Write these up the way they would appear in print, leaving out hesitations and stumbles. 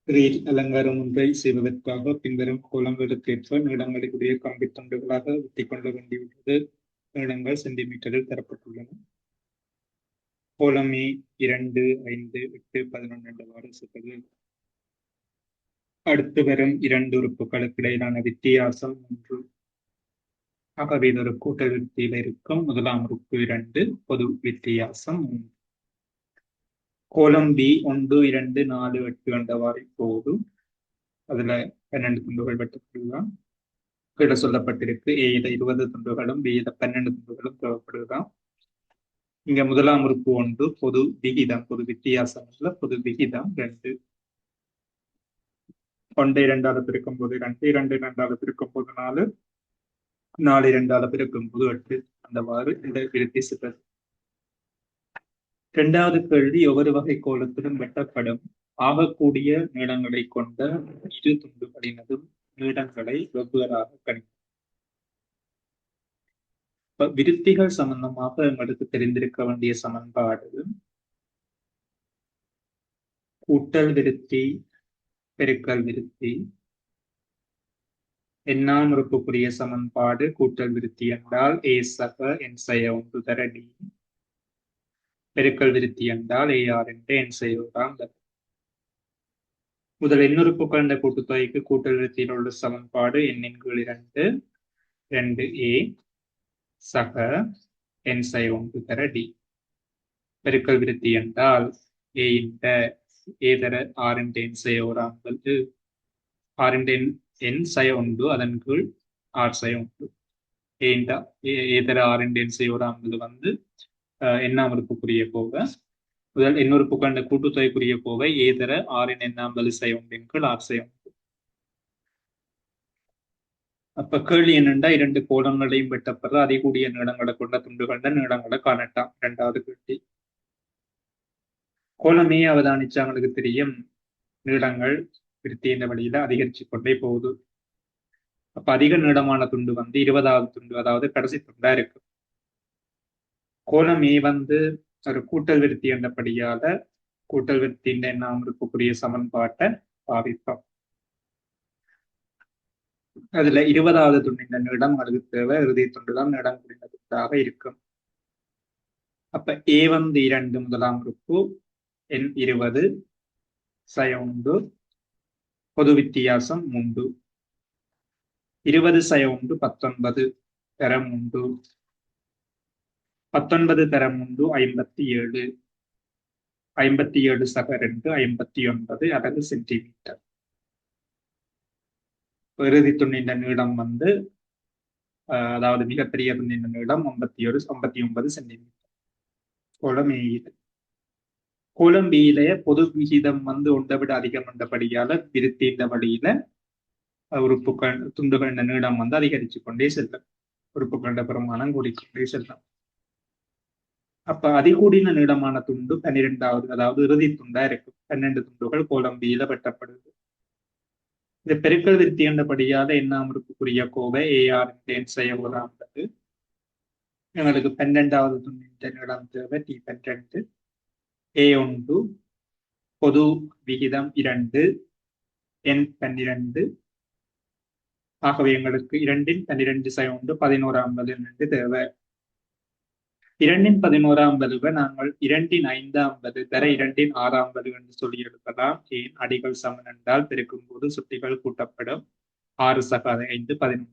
Reel அலங்காரம் ஒன்றை செய்வதற்காக பின்வரும் கோலங்களுக்கேற்ப நீளங்களுடைய கம்பித் துண்டுகளாக வெட்டிக் கொள்ள வேண்டியுள்ளது. நீளங்கள் சென்டிமீட்டரில் தரப்பட்டுள்ளன. கோலம் ஏ 2, 5, 8, 11 என்றவாறு சொல்வது. அடுத்து வரும் இரண்டு உறுப்புகளுக்கு இடையிலான வித்தியாசம் 3. ஆகவே இது ஒரு கூட்டல் வித்தியில் இருக்கும். முதலாம் உறுப்பு 2, பொது வித்தியாசம் 3. கோலம் பி 1, 2, 4, 8 என்றவாறு போதும். அதுல 12 துண்டுகள் வெட்டப்படுதான். கீழே சொல்லப்பட்டிருக்கு. ஏல 20 துண்டுகளும் பியில 12 துண்டுகளும் தேவைப்படுதான். இங்க முதலாம் உறுப்பு 1, பொது விகிதம், பொது வித்தியாசம் இல்ல, பொது விகிதம் 2. 1 2ஆல் பெருக்கும் போது 2, 2 2ஆல் பெருக்கும் போது 4, 4 2ஆல் பெருக்கும் போது 8. அந்தவாறு இந்த விருத்தி சிறது. இரண்டாவது கேள்வி, ஒவ்வொரு வகை கோலத்திலும் வெட்டப்படும் ஆகக்கூடிய நீளங்களை கொண்ட இரு துண்டுகளினதும் நீளங்களை வெவ்வேறாக கணிக்கும். விருத்திகள் சம்பந்தமாக எங்களுக்கு தெரிந்திருக்க வேண்டிய சமன்பாடு கூட்டல் விருத்தி பெருக்கல் விருத்தி. எண்ணாம் உறுப்புக்குரிய சமன்பாடு கூட்டல் விருத்தி என்றால் ஏ சக என் செய்ய 1 தர டி, பெருக்கல் விருத்தி என்றால் ஏஆர் என்று என் செய்ய முதல் எண்ணுறுப்பு கண்ட கூட்டுத்தொகைக்கு கூட்டல் விருத்தியில் உள்ள சமன்பாடு எண்ணின் கீழ் 2, 2a சக என் செய்ய 1 தர டி. பெருக்கல் விருத்தி என்றால் ஏ தர ஆர் என் செய்ய 1 ஆர் என் செய்ய 1 அதன் கீழ் ஆர் செய்ய 1. ஏ தர ஆர் என் செய்ய 1 வந்து எண்ணாம் உறுப்புக்குரிய கோவை. முதல் எண்ணுறுப்பு கண்ட கூட்டுத்தொகைக்குரிய கோவை ஏ தர ஆரின் எண்ணாம் செய்ய 1 கீழ் ஆர் செய்ய 1. அப்ப கேள்வி என்னண்டா, இரண்டு கோலங்களையும் வெட்டப்படுற அதிகூடிய நீளங்களை கொண்ட துண்டுகள நீளங்களை காணட்டாம். இரண்டாவது கேள்வி. கோலமே அவதானிச்சா அவங்களுக்கு தெரியும், நீளங்கள் விருத்தி என்ற வழியில அதிகரிச்சு கொண்டே போகுது. அப்ப அதிக நீளமான துண்டு வந்து 20வது துண்டு, அதாவது கடைசி துண்டா இருக்கு. கோலமே வந்து ஒரு கூட்டல் விருத்தி என்றபடியால கூட்டல் விருத்தின் எண்ணாம் இருக்கக்கூடிய சமன்பாட்டை பாவிப்போம். அதுல 20வது துண்டின் நீளம் அதுக்கு தேவை, இறுதி துண்டுதான் நீளம் கூடிய துண்டாக இருக்கும். அப்ப ஏ வந்து 2 முதலாம் உறுப்பு, எண் 20 செய்ய 1, பொது வித்தியாசம் 3. 20 செய்ய 1 19 தர 3, 19 தர 3 57, 57 சக 2 59 அலகு சென்டிமீட்டர். இறுதி துண்டின் நீளம் வந்து அதாவது மிகப்பெரிய துண்டின் நீளம் 59 சென்டிமீட்டர். கோலம் ஏ. கோலம் பியில பொது விகிதம் வந்து ஒன்றை விட அதிகம் என்றபடியால விருத்தி இந்த வழியில உறுப்புகள் துண்டுகள் நீளம் வந்து அதிகரிச்சு கொண்டே செல்லும். உறுப்புகள பிரமாணம் கூடிக்கொண்டே செல்லும். அப்ப அதிகூடின நீளமான துண்டு 12வது, அதாவது இறுதி துண்டா இருக்கு. 12 துண்டுகள் கோலம் பியில வெட்டப்படுது. இந்த பெருக்கல் விருத்தி என்றபடியால எண்ணாம் உறுப்புக்குரிய கோவை ஏஆர் செய்ய 1 எங்களுக்கு 12வது துண்டின் நீளம் தேவை T12, A1 பொது விகிதம் 2, N 12. ஆகவே எங்களுக்கு 2 12 செய்ய 1 11 என்று தேவை. 2 11 நாங்கள் 2 5 தர 2 6 என்று சொல்லி எடுக்கலாம். ஏன் அடிகள் சமன் என்றால் பெருக்கும் போது சுட்டிகள் கூட்டப்படும். 6 சக 5 11.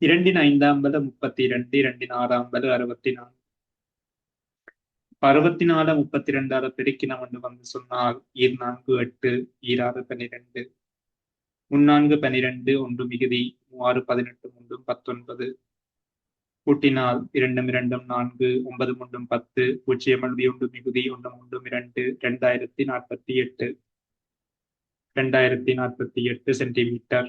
2 5 32, 2 6 64. 64 32 பெருக்கினம் என்று வந்து சொன்னால் 4 8, 6 12, 3 12, 1 மிகுதி 6 18, 3 19. கூட்டினால் 2 2 4, 9 3 10, 0 1 மிகுதி 1 3 2, 2048, 2048 சென்டிமீட்டர்.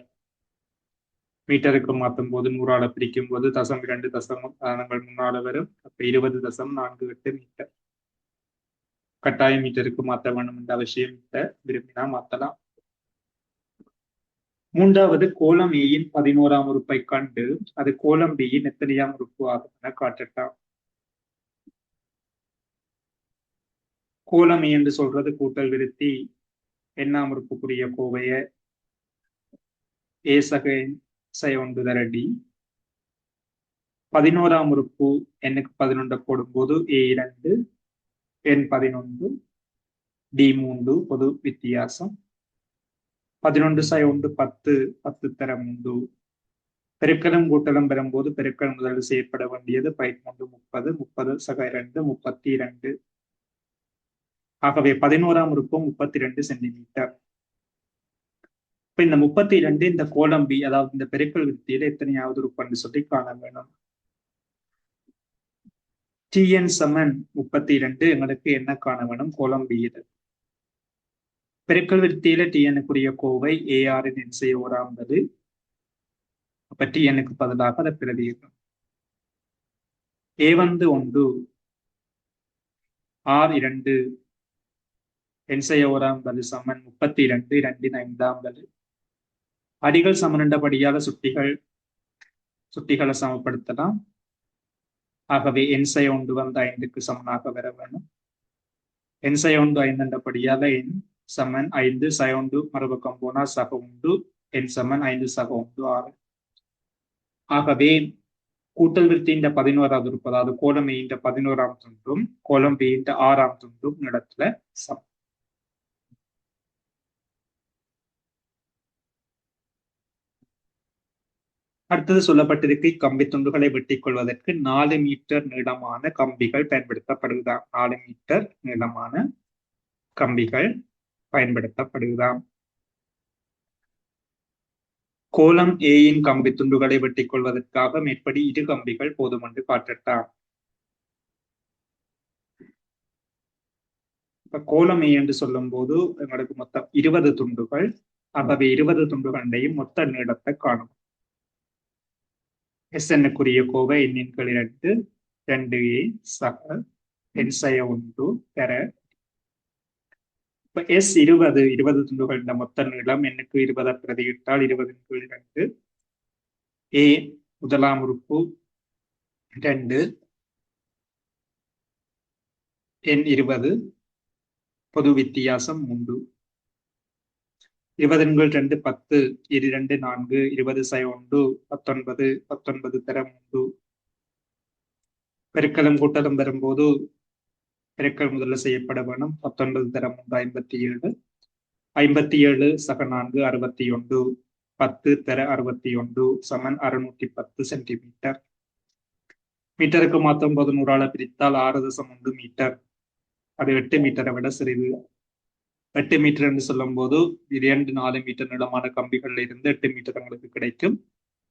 மீட்டருக்கு மாற்றும் போது 100ஆல பிரிக்கும் போது 0.2 தசமங்கள் முன்னால வரும். அப்ப 20.48 மீட்டர். கட்டாயம் மீட்டருக்கு மாற்ற வேண்டும் என்ற அவசியம் இல்லை, விரும்பினா மாற்றலாம். மூன்றாவது, கோலம் ஏயின் 11ஆம் உறுப்பை கண்டு அது கோலம் பியின் எத்தனையாம் உறுப்பு ஆகும் என காட்டட்டாம். கோலம் ஏ என்று சொல்றது கூட்டல் விருத்தி. எண்ணாம் உறுப்புக்குரிய கோவைய ஏ சக சை ஒன்று தர டி. 11ஆம் உறுப்பு எண்ணுக்கு 11 போடும்போது A2 எண் 11 D3 பொது வித்தியாசம். 11 சை 1 10 10 தர 3. பெருக்கலும் கூட்டலும் பெறும்போது பெருக்கல் முதலில் செய்யப்பட வேண்டியது 13 30 30 சக 2 32. ஆகவே 11ஆம் உறுப்பு 32 சென்டிமீட்டர். இப்ப இந்த 32 இந்த கோலம் பி, அதாவது இந்த பெருக்கல் வித்தியில எத்தனையாவது உறுப்புன்னு சொல்லி காண வேணும். TN சமன் 32 எங்களுக்கு என்ன காண வேணும்? கோலம் பி. பெருக்கல் வித்தியில TN-க்குரிய கோவை AR-இன் எண் செய்ய 1 அப்ப TN-க்கு பதிலாக அதை பிரதியிடும். A வந்து 1 R2 எண் செய்ய 1 சமன் 32 2 5. அடிகள் சமனண்டபடியாக சுட்டிகளை சமப்படுத்தலாம். ஆகவே எண் செய்ய 1 வந்து 5க்கு சமனாக வர வேணும். எண் செய்ய 1 5 என்றபடியால எண் சமன் 5 சை 1 மறுபக்கம் போனா சக 1 எண் சமன் 5 சக 1 6. ஆகவே கூட்டல் விருத்தியின் 11ஆவது உறுப்பு, அதாவது கோலம் A யின் 11ஆம் துண்டும் கோலம் B யின் 6ஆம் துண்டும் இடத்துல சமம். அடுத்தது சொல்லப்பட்டிருக்கு, கம்பி துண்டுகளை வெட்டிக் கொள்வதற்கு 4 மீட்டர் நீளமான கம்பிகள் பயன்படுத்தப்படுவதாம். 4 மீட்டர் நீளமான கம்பிகள் பயன்படுத்தப்படுவதாம். கோலம் ஏயின் கம்பி துண்டுகளை வெட்டிக் கொள்வதற்காக மேற்படி 2 கம்பிகள் போதும் என்று காட்டட்டாம். இப்ப கோலம் ஏ என்று சொல்லும் போது எங்களுக்கு மொத்தம் 20 துண்டுகள். ஆகவே 20 துண்டுகளையும் மொத்த நீளத்தை காணும். SN-க்குரிய கோவை எண்ணின் கீழ் 2 2A சக எண் செய்ய 1 பெற. இப்ப S20 துண்டுகள் இந்த மொத்த நீளம் எண்ணுக்கு 20 பிரதியிட்டால் 20/2. A முதலாம் உறுப்பு 2 எண் 20 பொது வித்தியாசம் 3. 20/2 10 2 4 20 சை 1 19 19 தர 3. பெருக்கலும் கூட்டலும் வரும்போது பெருக்கல் முதல்ல செய்யப்பட வேணும். 19 தர 3 57 57 சக 4 61 10 தர 61 சமன் 610 சென்டிமீட்டர். மீட்டருக்கு மாத்தம் போது 100ஆல பிரித்தால் 6.1 மீட்டர். அது 8 மீட்டரை விட சிறிது. 8 மீட்டர் என்று சொல்லும் போது 4 மீட்டர் நீளமான கம்பிகள்ல இருந்து 8 மீட்டர் உங்களுக்கு கிடைக்கும்.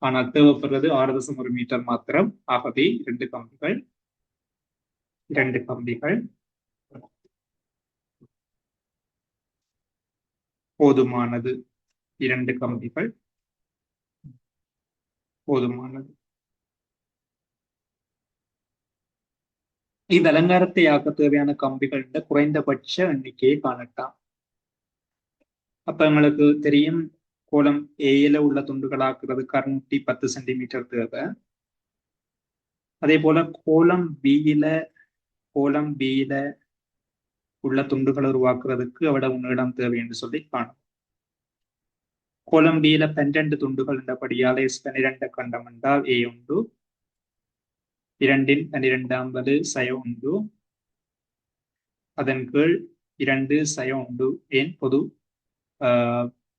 ஆனால் தேவைப்படுறது 6.1 மீட்டர் மாத்திரம். ஆகவே 2 கம்பிகள் போதுமானது. 2 கம்பிகள் போதுமானது. இது அலங்காரத்தை ஆக்க தேவையான கம்பிகள் குறைந்தபட்ச எண்ணிக்கையை காணட்டாம். அப்ப எங்களுக்கு தெரியும், கோலம் ஏல உள்ள துண்டுகளாக்குறது 610 சென்டிமீட்டர் தேவை. அதே போல கோலம் பியில உள்ள துண்டுகளை உருவாக்குறதுக்கு அவ்வளவு நீளம் தேவை என்று சொல்லி காணும். கோலம் பியில 12 துண்டுகள் என்றபடியால் S12 கண்டம் என்றால் A1 2 சை 1 அதன் கீழ் 2 சை 1 ஏன் பொது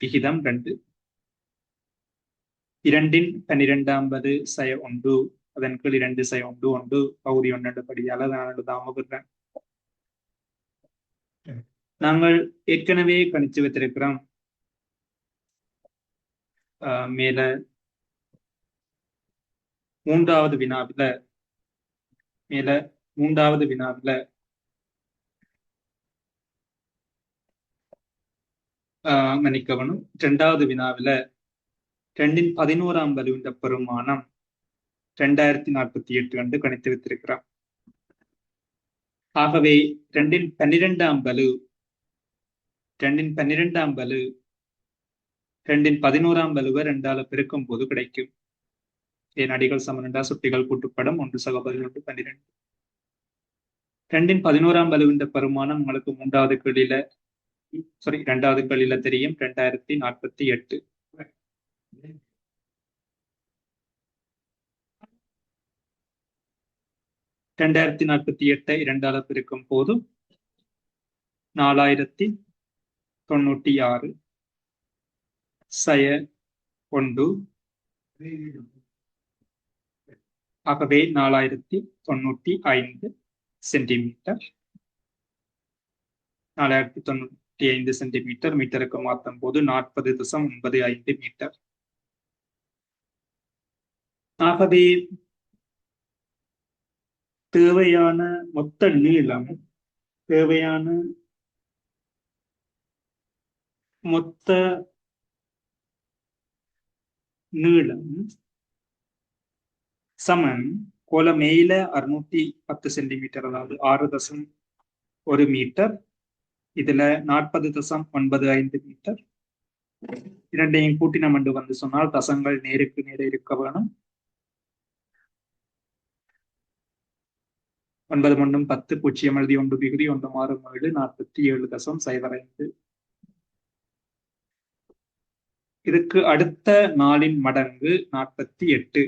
விகிதம் 2. 2 சை 1 அதன் கீழ் 2 சை 1 பகுதி 1 என்றபடியால் நான் எழுதாம விடுறேன். நாங்கள் ஏற்கனவே கணிச்சு வைத்திருக்கிறோம். மேல 3வது வினாவில மன்னிக்கவனும் 2வது வினாவில 2/11 வலுவின் பெருமானம் 2048 என்று கணித்து வைத்திருக்கிறான். ஆகவே 2/12 வலு 2/11 வலுவை 2ஆல பெருக்கும் போது கிடைக்கும். என் அடிகள் சமனண்டா சுட்டிகள் கூட்டுப்படும் 1 சக 11 12. 2/11 வலுவின் பெருமானம் உங்களுக்கு 3வது கேள்வியில சாரி, இரண்டாவது கேள்வியில தெரியும் 2048. 2048 இரண்டால பெருக்கும் போது 4096 சய 1. ஆகவே 4095 சென்டிமீட்டர். 4095 சென்டிமீட்டர் மீட்டருக்கு மாற்றும் போது 40.95 மீட்டர். ஆகவே தேவையான மொத்த நீளம் சமன் கோலம் மேல 610 சென்டிமீட்டர், அதாவது 6.1 மீட்டர். இதுல 40.95 மீட்டர். இரண்டையும் கூட்டி நம்ம வந்து சொன்னால் தசங்கள் நேருக்கு நேர இருக்க வேணும். 9 1 10 0 எழுதி 1 டிகிரி 1 6 7 47.05. இதுக்கு அடுத்த நாளின் மடங்கு 48.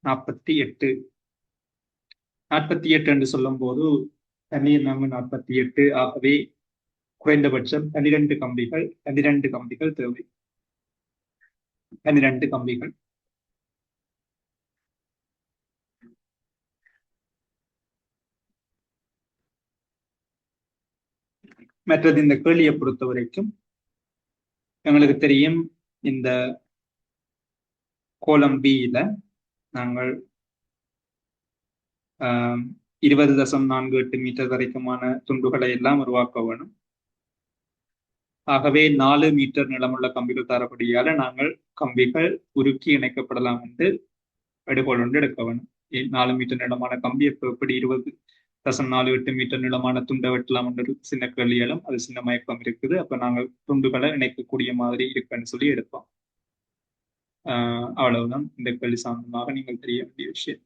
48 என்று சொல்லும் போது தண்ணீர் நாம 48. ஆகவே குறைந்தபட்சம் 12 கம்பிகள் தேவை. 12 கம்பிகள். மற்றது இந்த கேள்வியை பொறுத்த வரைக்கும் எங்களுக்கு தெரியும், இந்த கோலம் பியில நாங்கள் 20.48 மீட்டர் வரைக்குமான துண்டுகளை எல்லாம் உருவாக்க வேணும். ஆகவே 4 மீட்டர் நீளமுள்ள கம்பிகள் தரப்படியால நாங்கள் கம்பிகள் உருக்கி இணைக்கப்படலாம் என்று எடுகோள் ஒன்று எடுக்க வேணும். 4 மீட்டர் நீளமான கம்பி எப்படி 20.48 மீட்டர் நீளமான துண்டை வெட்டலாம் என்று சின்ன கேள்விகளும் அது சின்ன மயக்கம் இருக்குது. அப்ப நாங்கள் துண்டுகளை இணைக்கக்கூடிய மாதிரி இருக்குன்னு சொல்லி எடுப்போம். அவ்வளவுதான் இந்த கேள்வி சம்பந்தமாக நீங்கள் தெரிய வேண்டிய விஷயம்.